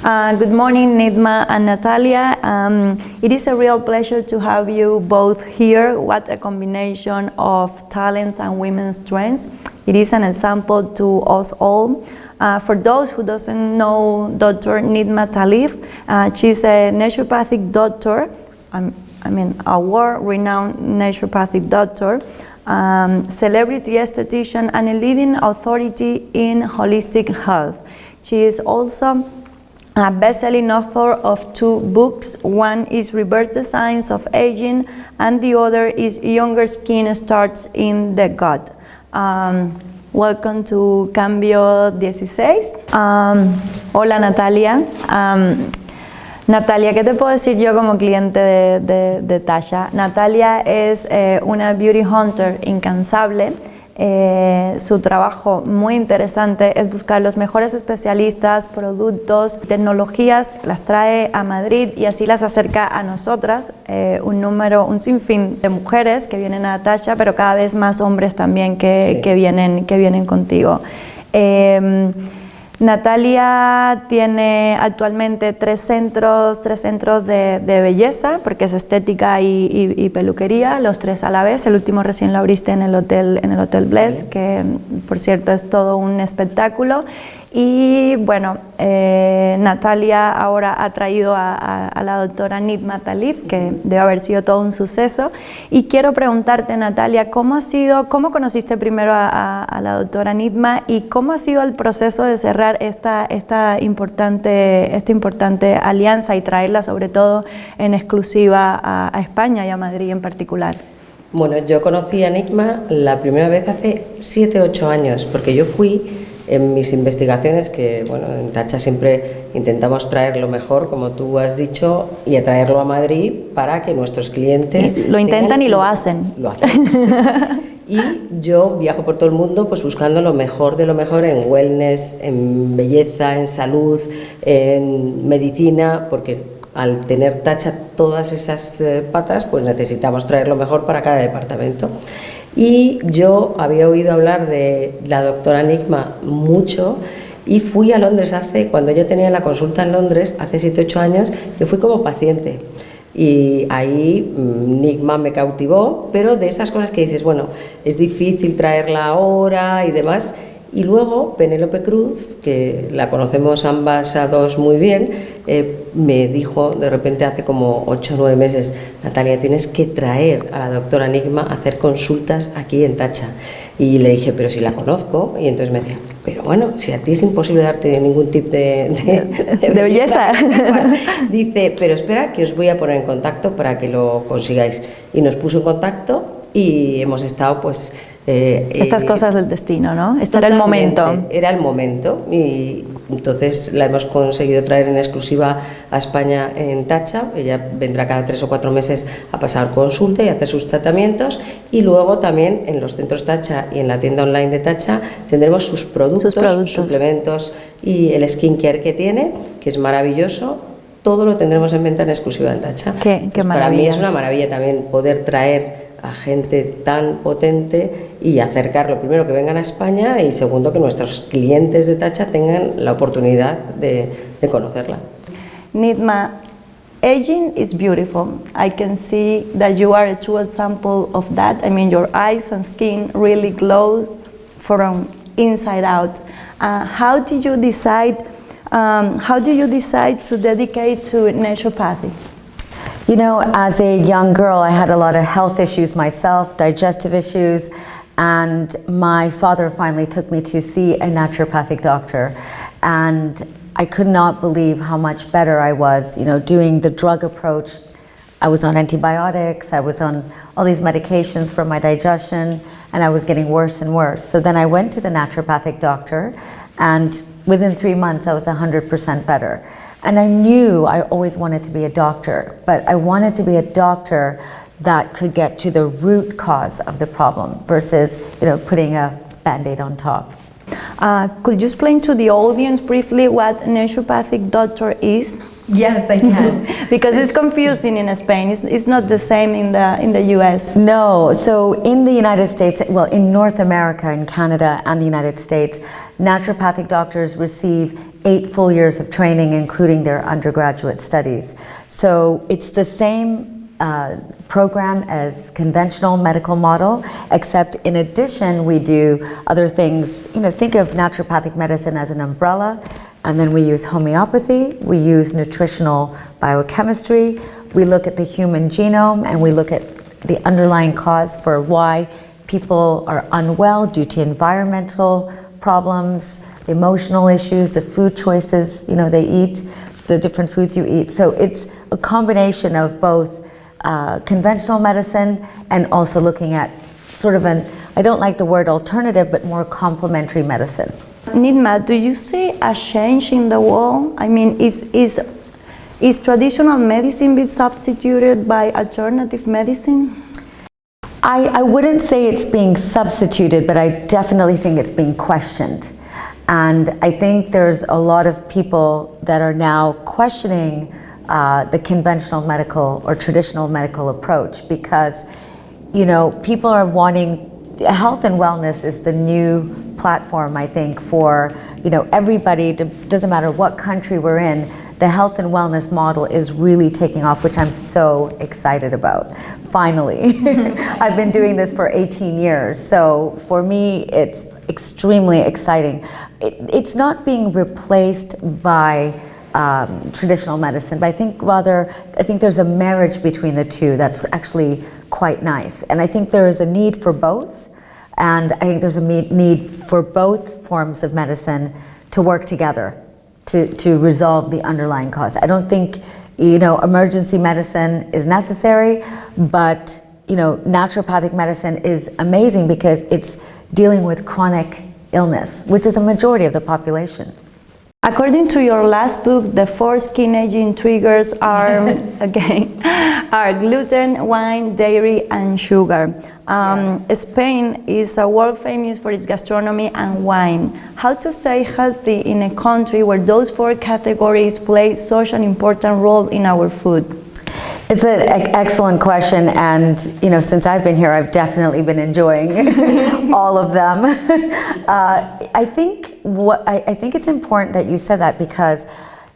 Good morning, Nigma and Natalia. It is a real pleasure to have you both here. What a combination of talents and women's strengths. It is an example to us all. For those who doesn't know Dr. Nigma Talib, she's a naturopathic doctor, a world-renowned naturopathic doctor, celebrity esthetician, and a leading authority in holistic health. She is also a best-selling author of 2 books. One is Reverse the Science of Aging, and the other is Younger Skin Starts in the Gut. Welcome to Cambio16. Hola, Natalia. Natalia, ¿qué te puedo decir yo como cliente de TACHA? Natalia es una beauty hunter incansable. Su trabajo muy interesante es buscar los mejores especialistas, productos, tecnologías, las trae a Madrid y así las acerca a nosotras, un sinfín de mujeres que vienen a TACHA, pero cada vez más hombres también que vienen contigo. Natalia tiene actualmente 3 centros de belleza, porque es estética y peluquería, los 3 a la vez. El último recién lo abriste en el Hotel Bless, que por cierto es todo un espectáculo. Y bueno, Natalia ahora ha traído a la doctora Nigma Talib, que debe haber sido todo un suceso. Y quiero preguntarte, Natalia, ¿cómo conociste primero a la doctora Nigma y cómo ha sido el proceso de cerrar esta importante alianza y traerla sobre todo en exclusiva a España y a Madrid en particular? Bueno, yo conocí a Nigma la primera vez hace 7 u 8 años, porque yo fui en mis investigaciones, que bueno, en TACHA siempre intentamos traer lo mejor, como tú has dicho, y atraerlo a Madrid para que nuestros clientes... Lo intentan y lo hacen. Lo hacen. Y yo viajo por todo el mundo pues buscando lo mejor de lo mejor en wellness, en belleza, en salud, en medicina, porque al tener TACHA todas esas patas, pues necesitamos traer lo mejor para cada departamento. Y yo había oído hablar de la doctora Nigma mucho y fui a Londres cuando ella tenía la consulta en Londres, hace 7 u 8 años, yo fui como paciente. Y ahí Nigma me cautivó, pero de esas cosas que dices, bueno, es difícil traerla ahora y demás. Y luego Penélope Cruz, que la conocemos ambas a dos muy bien, me dijo de repente hace como 8 o 9 meses: Natalia, tienes que traer a la doctora Nigma a hacer consultas aquí en TACHA. Y le dije, pero si la conozco. Y entonces me decía, pero bueno, si a ti es imposible darte ningún tip de belleza. Dice, pero espera que os voy a poner en contacto para que lo consigáis. Y nos puso en contacto y hemos estado pues... estas cosas del destino, ¿no? Este era el momento. Era el momento y entonces la hemos conseguido traer en exclusiva a España en TACHA. Ella vendrá cada 3 o 4 meses a pasar consulta y hacer sus tratamientos, y luego también en los centros TACHA y en la tienda online de TACHA tendremos sus productos, suplementos y el skincare que tiene, que es maravilloso. Todo lo tendremos en venta en exclusiva en TACHA. Qué maravilla. Para mí es una maravilla también poder traer a gente tan potente y acercarlo, primero que vengan a España y segundo que nuestros clientes de TACHA tengan la oportunidad de conocerla. Nigma, aging is beautiful. I can see that you are a true example of that. I mean, your eyes and skin really glow from inside out. How do you decide to dedicate to naturopathy? You know, as a young girl, I had a lot of health issues myself, digestive issues, and my father finally took me to see a naturopathic doctor, and I could not believe how much better I was, you know, doing the drug approach. I was on antibiotics, I was on all these medications for my digestion, and I was getting worse and worse. So then I went to the naturopathic doctor, and within 3 months I was 100% better. And I knew I always wanted to be a doctor, but I wanted to be a doctor that could get to the root cause of the problem versus, you know, putting a Band-Aid on top. Could you explain to the audience briefly what a naturopathic doctor is? Yes, I can. Because it's confusing in Spain. It's not the same in the US. No, so in the United States, well, in North America, in Canada and the United States, naturopathic doctors receive 8 full years of training, including their undergraduate studies. So it's the same program as conventional medical model, except in addition we do other things. You know, think of naturopathic medicine as an umbrella, and then we use homeopathy, we use nutritional biochemistry, we look at the human genome, and we look at the underlying cause for why people are unwell due to environmental problems, emotional issues, the food choices, you know, they eat, the different foods you eat. So it's a combination of both conventional medicine and also looking at sort of an, I don't like the word alternative, but more complementary medicine. Nigma, do you see a change in the world? I mean, is traditional medicine being substituted by alternative medicine? I wouldn't say it's being substituted, but I definitely think it's being questioned. And I think there's a lot of people that are now questioning the conventional medical or traditional medical approach, because, you know, people are wanting, health and wellness is the new platform, I think, for, you know, everybody, doesn't matter what country we're in, the health and wellness model is really taking off, which I'm so excited about, finally. I've been doing this for 18 years, so for me it's extremely exciting. It's not being replaced by traditional medicine, but I think there's a marriage between the two that's actually quite nice. And I think there is a need for both, and I think there's a need for both forms of medicine to work together to resolve the underlying cause. I don't think, you know, emergency medicine is necessary, but, you know, naturopathic medicine is amazing because it's dealing with chronic illness, which is a majority of the population. According to your last book, the 4 skin aging triggers are, again, are gluten, wine, dairy, and sugar. Yes. Spain is world famous for its gastronomy and wine. How to stay healthy in a country where those 4 categories play such an important role in our food? It's an excellent question, and, you know, since I've been here, I've definitely been enjoying all of them. I think it's important that you said that, because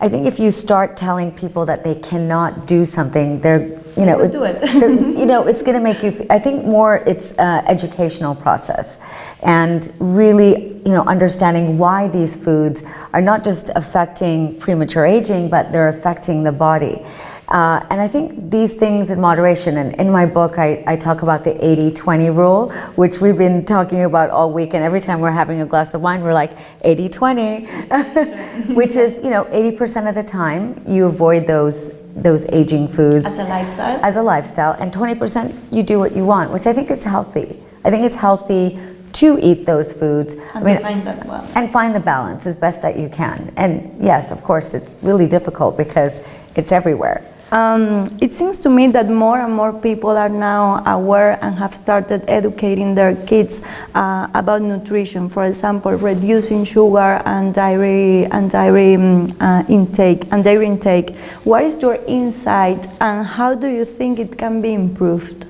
I think if you start telling people that they cannot do something, you know, it's going to make you. I think more it's an educational process, and really, you know, understanding why these foods are not just affecting premature aging, but they're affecting the body. And I think these things in moderation, and in my book I talk about the 80-20 rule, which we've been talking about all week, and every time we're having a glass of wine we're like 80-20, which is, you know, 80% of the time you avoid those aging foods as a lifestyle, and 20% you do what you want, which I think is healthy. I think it's healthy to eat those foods, and find that balance. And find the balance as best that you can. And yes, of course, it's really difficult because it's everywhere. It seems to me that more and more people are now aware and have started educating their kids about nutrition. For example, reducing sugar and dairy intake. What is your insight, and how do you think it can be improved?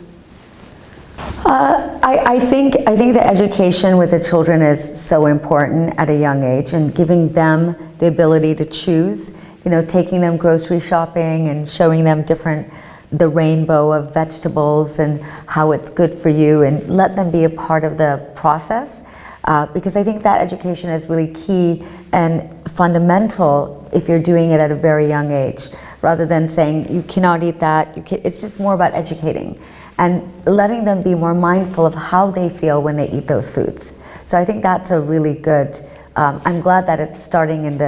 I think the education with the children is so important at a young age, and giving them the ability to choose. You know, taking them grocery shopping and showing them the rainbow of vegetables and how it's good for you, and let them be a part of the process, because I think that education is really key and fundamental if you're doing it at a very young age, rather than saying you cannot eat that. It's just more about educating and letting them be more mindful of how they feel when they eat those foods. So I think that's a really good. I'm glad that it's starting in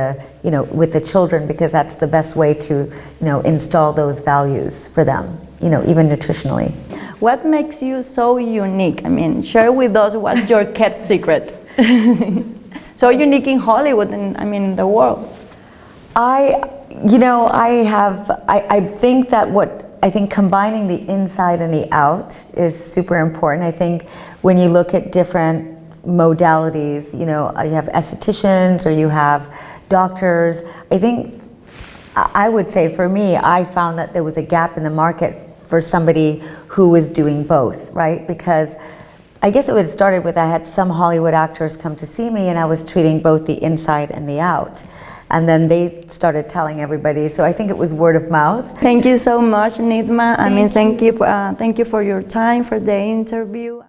with the children, because that's the best way to, you know, install those values for them, you know, even nutritionally. What makes you so unique? I mean, share with us what's your kept secret. So unique in Hollywood and, I mean, in the world. I think combining the inside and the out is super important. I think when you look at different modalities, you know, you have estheticians or you have doctors. I would say for me, I found that there was a gap in the market for somebody who was doing both, right? Because I guess it started with, I had some Hollywood actors come to see me and I was treating both the inside and the out. and then they started telling everybody. So I think it was word of mouth. Thank you so much, Nigma. Thank you for your time for the interview.